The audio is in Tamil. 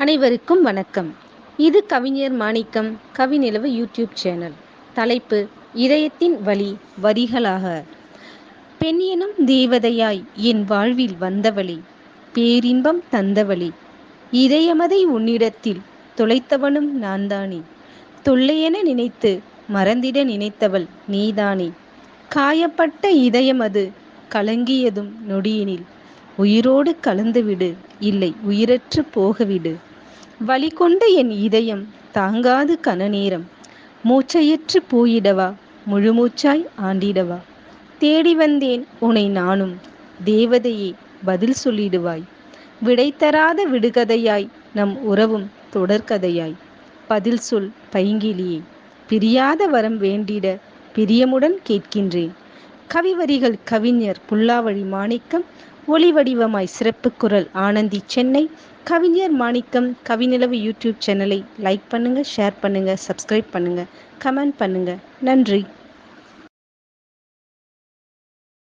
அனைவருக்கும் வணக்கம். இது கவிஞர் மாணிக்கம் கவிநிலவு யூடியூப் சேனல். தலைப்பு: இதயத்தின் வழி வரிகளாக. பெண் எனும் தேவதையாய் என் வாழ்வில் வந்தவளே, பேரின்பம் தந்தவளே, இதயமதை உன்னிடத்தில் தொலைத்தவனும் நான்தானே. தொல்லையென நினைத்து மறந்திட நினைத்தவள் நீதானே. காயப்பட்ட இதயமது கலங்கியதும் நொடியினில் உயிரோடு கலந்துவிடு, இல்லை உயிரற்று போகவிடு. வலி கொண்ட என் இதயம் தாங்காது கனநேரம், மூச்சையற்று போயிடவா, முழுமூச்சாய் ஆண்டிடவா. தேடி வந்தேன் உனை நானும், தேவதையே பதில் சொல்லிடுவாய். விடை தராத விடுகதையாய் நம் உறவும் தொடர்கதையாய். பதில் சொல் பைங்கிலியே, பிரியாத வரம் வேண்டிட பிரியமுடன் கேட்கின்றேன். கவிவரிகள் கவிஞர் புல்லாவழி மாணிக்கம். ஒளி வடிவமாய் சிறப்பு குரல் ஆனந்தி, சென்னை. கவிஞர் மாணிக்கம் கவிநிலவு யூடியூப் சேனலை லைக் பண்ணுங்க, ஷேர் பண்ணுங்க, சப்ஸ்கிரைப் பண்ணுங்க, கமெண்ட் பண்ணுங்க. நன்றி.